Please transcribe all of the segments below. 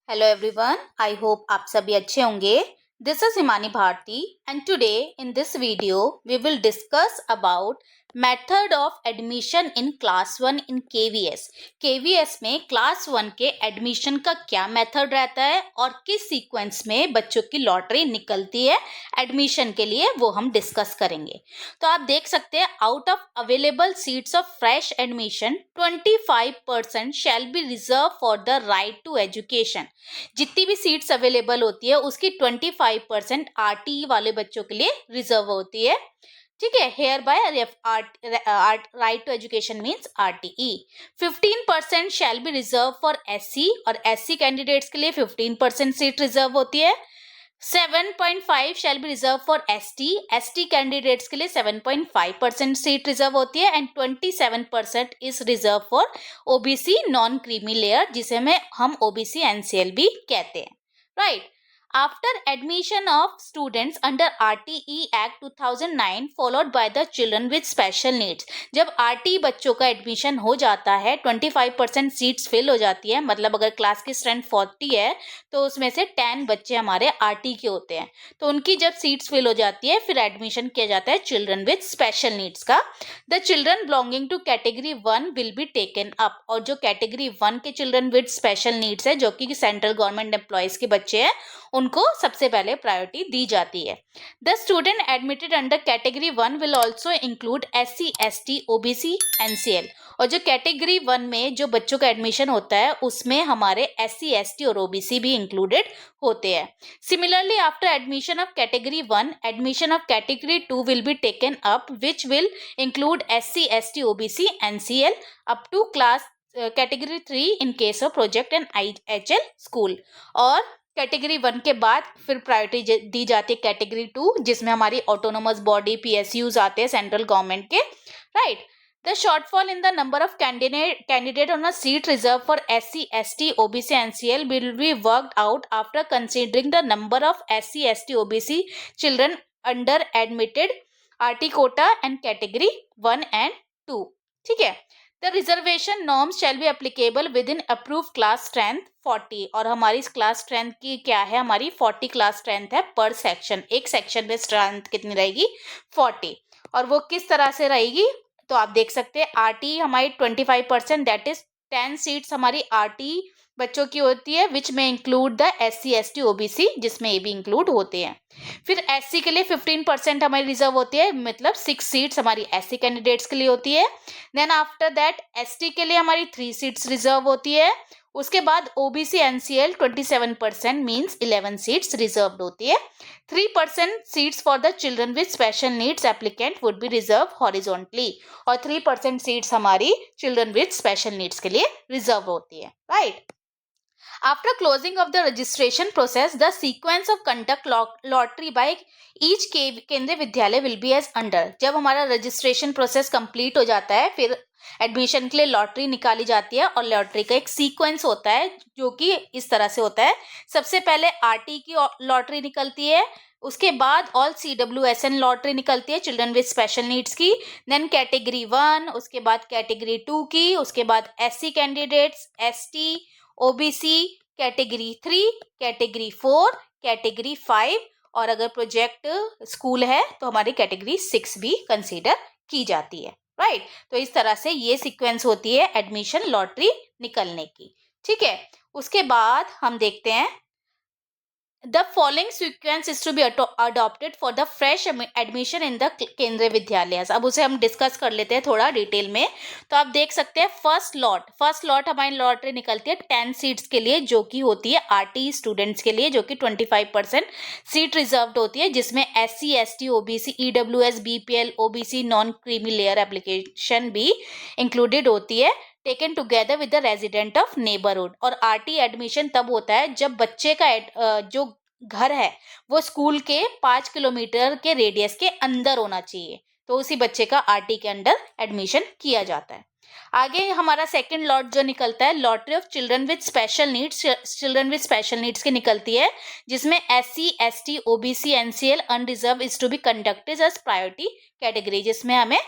Hello everyone, I hope आप सभी अच्छे होंगे। This is Himani Bharti and today in this video we will discuss about method of admission in class 1 in KVS. KVS में class 1 के admission का क्या method रहता है और किस सीक्वेंस में बच्चों की लॉटरी निकलती है एडमिशन के लिए, वो हम डिस्कस करेंगे। तो आप देख सकते हैं, out of available seats of fresh admission 25% shall be reserved for the right to education. जितनी भी सीट्स अवेलेबल होती है उसकी 25% आरटीई वाले बच्चों के लिए रिजर्व होती है। ठीक है, here by right to education means RTE. 15% shall be reserved for SC, और एससी कैंडिडेट्स के लिए 15% सीट रिजर्व होती है। 7.5 shall be reserved for ST, ST candidates के लिए 7.5% सीट रिजर्व होती है। And 27% is reserved for OBC non creamy layer, जिसे हम ओबीसी एनसीएल भी कहते हैं, right. After admission of students under RTE act 2009 followed by the children with special needs, जब आरटीई बच्चों का एडमिशन हो जाता है 25% सीट्स फिल हो जाती है, मतलब अगर क्लास की स्ट्रेंथ 40 है तो उसमें से 10 बच्चे हमारे आरटी के होते हैं, तो उनकी जब सीट्स फिल हो जाती है फिर एडमिशन किया जाता है चिल्ड्रन विद स्पेशल नीड्स का। The children belonging to category 1 will be taken up, और जो कैटेगरी 1 के चिल्ड्रन विद स्पेशल नीड्स है, जो कि सेंट्रल गवर्नमेंट एम्प्लॉयज के बच्चे हैं, उनको सबसे पहले प्रायोरिटी दी जाती है। The student admitted under category 1 will also include SC, ST, OBC, NCL, और जो कैटेगरी 1 में जो बच्चों का एडमिशन होता है उसमें हमारे एससी, एसटी और ओबीसी भी इंक्लूडेड होते हैं। Similarly after admission of category 1, admission of category 2 will be taken up, which will include SC, ST, OBC, NCL up to class category 3 in case of project and IHL school. और category 1 के बाद फिर priority दी जाती है category 2, जिसमें हमारी autonomous body PSUs आते हैं सेंट्रल गवर्नमेंट के, right. The shortfall in the number of candidate on a seat reserved for SC, ST, OBC, NCL will be worked out after considering the number of SC, ST, OBC children under admitted RT quota and category 1 and 2. ठीक है। The reservation norms shall be applicable within approved class strength 40, और हमारी class strength की क्या है, हमारी 40 class strength है पर सेक्शन। एक सेक्शन में स्ट्रेंथ कितनी रहेगी, 40, और वो किस तरह से रहेगी तो आप देख सकते हैं, आरटी हमारी 25%, दैट इज 10 सीट्स हमारी आरटी बच्चों की होती है, विच में include the SC, ST, OBC, जिसमें ये भी इंक्लूड होते हैं। फिर एससी के लिए 15% हमारी रिजर्व होती है, मतलब 6 सीट्स हमारी एससी कैंडिडेट्स के लिए होती है। देन आफ्टर दैट एसटी के लिए हमारी 3 सीट्स रिजर्व होती है। उसके बाद OBC NCL 27% means 11 seats reserved होती है। 3% seats for the children with special needs applicant would be reserve horizontally, और 3% सीट्स हमारी चिल्ड्रन विद स्पेशल नीड्स के लिए रिजर्व होती है, right. After closing of the registration process, the sequence of conduct lottery by each केंद्रीय विद्यालय will be as under। जब हमारा रजिस्ट्रेशन प्रोसेस कंप्लीट हो जाता है फिर एडमिशन के लिए लॉटरी निकाली जाती है, और लॉटरी का एक सीक्वेंस होता है जो कि इस तरह से होता है। सबसे पहले आरटी की लॉटरी निकलती है, उसके बाद ऑल CWSN लॉटरी निकलती है चिल्ड्रन विद स्पेशल नीड्स की, देन कैटेगरी 1, उसके बाद कैटेगरी 2 की, उसके बाद SC candidates, ST, OBC, category 3, category 4, category 5, और अगर प्रोजेक्ट स्कूल है तो हमारी कैटेगरी 6 भी कंसीडर की जाती है, राइट। तो इस तरह से ये सीक्वेंस होती है एडमिशन लॉटरी निकलने की, ठीक है। उसके बाद हम देखते हैं, The following sequence is to be adopted for the fresh admission in the केंद्रीय विद्यालय। अब उसे हम डिस्कस कर लेते हैं थोड़ा डिटेल में। तो आप देख सकते हैं, फर्स्ट लॉट हमारी लॉटरी निकलती है 10 सीट्स के लिए, जो कि होती है आरटी स्टूडेंट्स के लिए, जो कि 25% सीट रिजर्व्ड होती है, जिसमें SC, ST, OBC, EWS, BPL, OBC non creamy layer application भी इंक्लूडेड होती है, taken together with the resident of neighbourhood. और आरटी एडमिशन तब होता है जब बच्चे का जो घर है वो स्कूल के 5 किलोमीटर के रेडियस के अंदर होना चाहिए, तो उसी बच्चे का आरटी के अंडर एडमिशन किया जाता है। आगे हमारा सेकंड लॉट जो निकलता है, lottery of children with special needs की निकलती है, जिसमें SC, ST, OBC, NCL unreserve is to be conducted as priority category, जिसमें हमें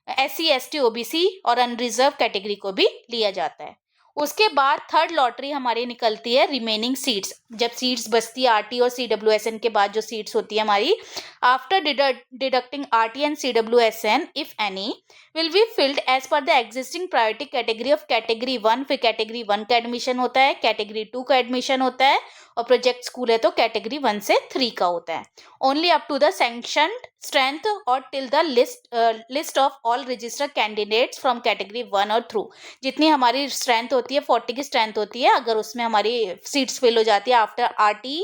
एससी, एसटी, ओबीसी और अनरिजर्व कैटेगरी को भी लिया जाता है। उसके बाद थर्ड लॉटरी हमारी निकलती है रिमेनिंग सीट्स, जब सीट्स बचती है आरटी और सीडब्ल्यूएसएन के बाद जो सीट्स होती है हमारी, after deducting RT and CWSN if any will be filled as per the existing priority category of category 1। फिर कैटेगरी 1 का एडमिशन होता है, कैटेगरी 2 का एडमिशन होता है, और प्रोजेक्ट स्कूल है तो कैटेगरी 1 से 3 का होता है। Only up to the sanctioned strength और till the list of all registered candidates from category 1 और थ्रू। जितनी हमारी स्ट्रेंथ होती है 40 की स्ट्रेंथ होती है, अगर उसमें हमारी सीट्स फिल हो जाती है after RT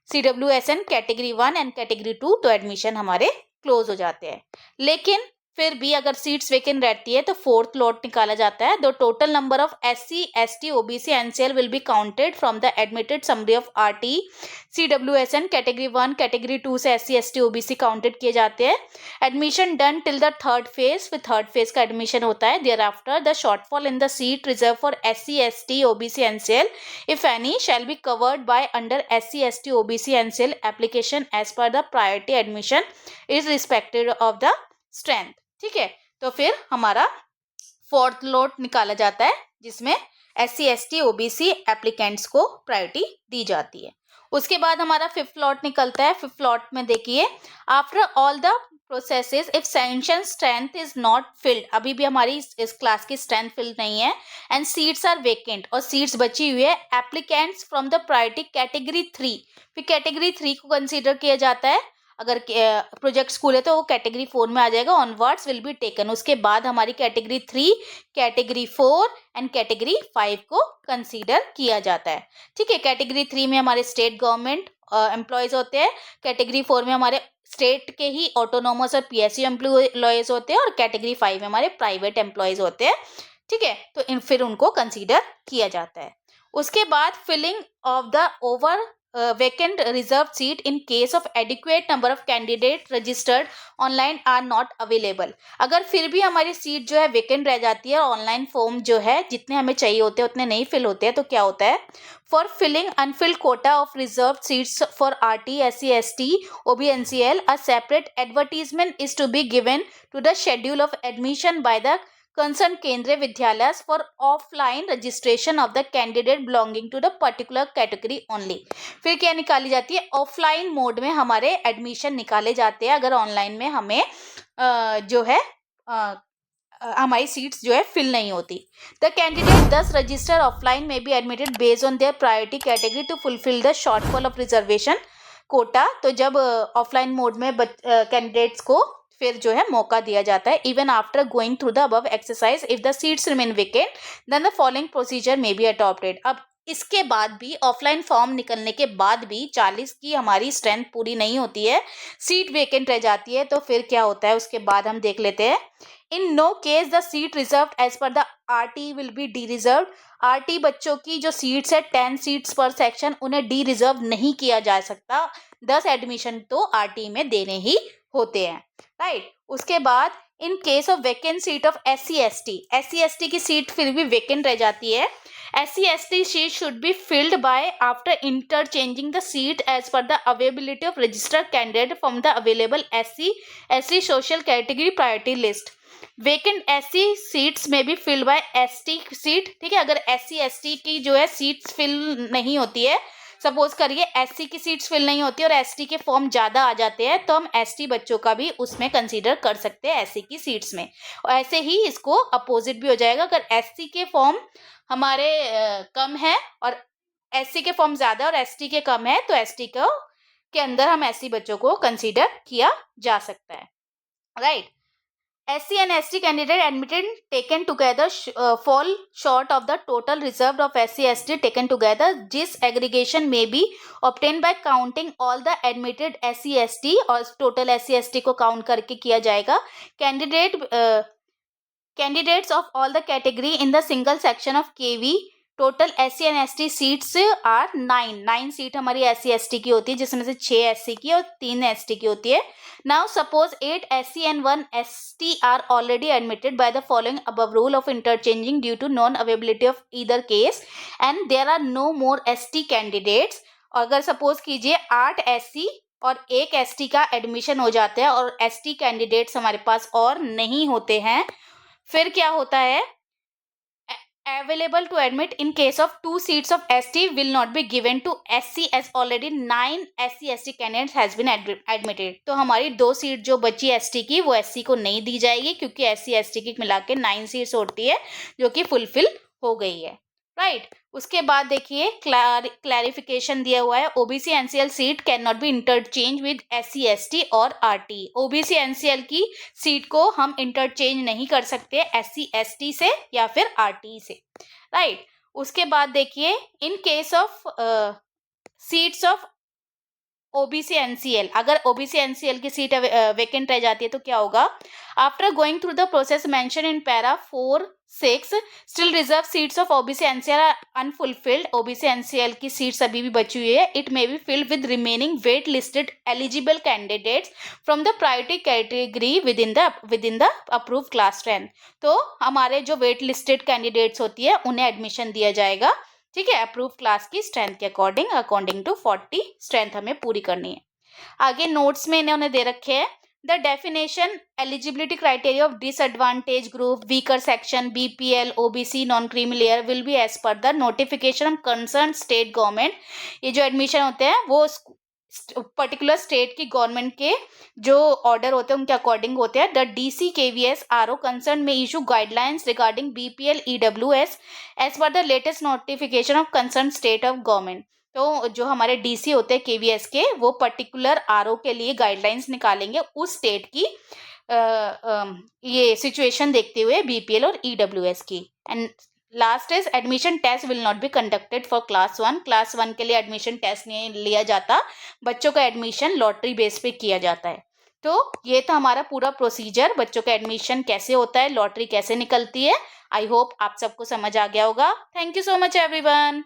CWSN category 1 and category 2 तो एडमिशन हमारे क्लोज हो जाते हैं। लेकिन फिर भी अगर सीट्स वेकेंट रहती है तो फोर्थ लॉट निकाला जाता है। The total number of SC ST OBC NCL will be counted from the admitted summary of RT CWSN category 1 category 2 से एससी एसटी ओबीसी काउंटेड किए जाते हैं। Admission done till the third phase, फिर third phase का admission होता है। Thereafter the shortfall in the seat reserve for SC ST OBC NCL if any shall be covered by under SC ST OBC NCL application as per the priority admission is respected of the strength। ठीक है, तो फिर हमारा fourth lot निकाला जाता है जिसमें SC ST OBC applicants को प्रायोरिटी दी जाती है। उसके बाद हमारा फिफ्थ लॉट निकलता है। फिफ्थ लॉट में देखिए, after all the processes if sanction strength is not filled, अभी भी हमारी इस क्लास की स्ट्रेंथ फिल्ड नहीं है, एंड सीट्स आर वेकेंट और सीट्स बची हुई है, applicants from the priority category 3, फिर कैटेगरी 3 को कंसीडर किया जाता है। अगर प्रोजेक्ट स्कूल है तो वो कैटेगरी 4 में आ जाएगा, ऑनवर्ड्स विल बी टेकन। उसके बाद हमारी कैटेगरी 3, कैटेगरी 4 एंड कैटेगरी 5 को कंसीडर किया जाता है। ठीक है, कैटेगरी 3 में हमारे स्टेट गवर्नमेंट एम्प्लॉयज होते हैं, कैटेगरी 4 में हमारे स्टेट के ही ऑटोनोमस और पीएसयू एम्प्लॉयज होते हैं, और कैटेगरी 5 में हमारे प्राइवेट एम्प्लॉयज होते हैं। ठीक है, तो फिर उनको कंसीडर किया जाता है। उसके बाद filling of the over vacant reserved seat in case of adequate number of candidate registered online are not available। अगर फिर भी हमारी सीट जो है वेकेंट रह जाती है, ऑनलाइन फॉर्म जो है जितने हमें चाहिए होते हैं उतने नहीं फिल होते हैं, तो क्या होता है, for filling unfilled quota of reserve seats for RT SC ST OBNCL a separate advertisement is to be given to the schedule of admission by the concern Kendriya Vidyalaya for offline registration of the candidate belonging to the particular category only. फिर क्या निकाली जाती है, offline mode में हमारे admission निकाले जाते हैं अगर ऑनलाइन में हमें जो है हमारी सीट्स जो है फिल नहीं होती। द कैंडिडेट दस रजिस्टर ऑफलाइन में be admitted based on their priority category to fulfil the shortfall of reservation quota. तो जब ऑफलाइन मोड में कैंडिडेट्स को फिर जो है मौका दिया जाता है, even after going through the above exercise if the seats remain vacant then the following procedure may be adopted. अब इसके बाद भी ऑफलाइन फॉर्म निकलने के बाद भी 40 की हमारी स्ट्रेंथ पूरी नहीं होती है, सीट वेकेंट रह जाती है, तो फिर क्या होता है उसके बाद हम देख लेते हैं। In no case the seat reserved as per the RT will be dereserve. RT बच्चों की जो सीट्स है 10 सीट्स पर सेक्शन, उन्हें डी रिजर्व नहीं किया जा सकता, 10 एडमिशन तो आरटी में देने ही होते हैं। राइट, उसके बाद इन case of vacant seat of SC ST की सीट फिर भी वैकेंट रह जाती है, SC ST seat should be filled by after interchanging the seat as per the availability of registered candidate from the available SC SC social category priority list। Vacant SC seats may be filled by ST seat। ठीक है, अगर SC ST की जो है seats fill नहीं होती है, suppose करिए SC की सीट्स फिल नहीं होती और ST के फॉर्म ज़्यादा आ जाते हैं, तो हम ST बच्चों का भी उसमें कंसीडर कर सकते हैं SC की सीट्स में। और ऐसे ही इसको अपोजिट भी हो जाएगा, अगर SC के फॉर्म हमारे कम है और SC के फॉर्म ज़्यादा और ST के कम है, तो ST को के अंदर हम SC बच्चों को कंसीडर किया जा सकता है। Right, SC and ST candidate admitted taken together fall short of the total reserved of SC ST taken together। This aggregation may be obtained by counting all the admitted SC ST और total SC ST को count करके किया जाएगा। Candidates of all the category in the single section of KV total SC and ST seats are 9 seat हमारी SC ST की होती है, जिसमें से 6 SC की और 3 ST की होती है। Now suppose 8 SC and 1 ST are already admitted by the following above rule of interchanging due to non availability of either case and there are no more ST candidates. अगर suppose कीजिए 8 SC और 1 ST का admission हो जाता है और ST candidates हमारे पास और नहीं होते हैं, फिर क्या होता है, available to admit in case of 2 seats of ST will not be given to SC as already 9 SC/ST candidates has been admitted. तो हमारी 2 सीट जो बची ST की वो SC को नहीं दी जाएगी क्योंकि SC/ST की मिला के 9 सीट्स होती है जो कि फुलफिल हो गई है, राइट। उसके बाद देखिए क्लैरिफिकेशन दिया हुआ है, OBC NCL seat can not be interchange with SC/ST और RT। ओबीसी एनसीएल की सीट को हम इंटरचेंज नहीं कर सकते SC/ST से या फिर RT से, राइट। उसके बाद देखिए in case of seats of OBC NCL, अगर ओबीसी एनसीएल की सीट वेकेंट रह जाती है तो क्या होगा, after going through the process mention in para 4-6 still reserve seats of OBC NCL are unfulfilled. OBC NCL की सीट्स अभी भी बची हुई है, it may be filled with remaining wait listed eligible candidates from the priority category within the approve class strength. तो हमारे जो wait listed candidates होती है उन्हें एडमिशन दिया जाएगा, ठीक है, अप्रूव क्लास की स्ट्रेंथ के अकॉर्डिंग टू 40 स्ट्रेंथ हमें पूरी करनी है। आगे नोट्स में इन्होंने दे रखे हैं, the definition eligibility criteria of disadvantage group weaker section BPL OBC non creamy layer will be as per the notification of concern state government. ये जो एडमिशन होते हैं वो पर्टिकुलर स्टेट की गवर्नमेंट के जो ऑर्डर होते हैं उनके अकॉर्डिंग होते हैं। The DC KVS RO concern में issue guidelines regarding BPL EWS as per the latest notification of concern state of government. तो जो हमारे DC होते हैं KVS के वो पर्टिकुलर RO के लिए गाइडलाइंस निकालेंगे उस स्टेट की ये सिचुएशन देखते हुए BPL और EWS की। And last is admission test will not be conducted for class 1। Class 1 के लिए एडमिशन टेस्ट नहीं लिया जाता, बच्चों का एडमिशन लॉटरी बेस पे किया जाता है। तो ये था हमारा पूरा प्रोसीजर, बच्चों का एडमिशन कैसे होता है, लॉटरी कैसे निकलती है। आई होप आप सबको समझ आ गया होगा। Thank you so much everyone.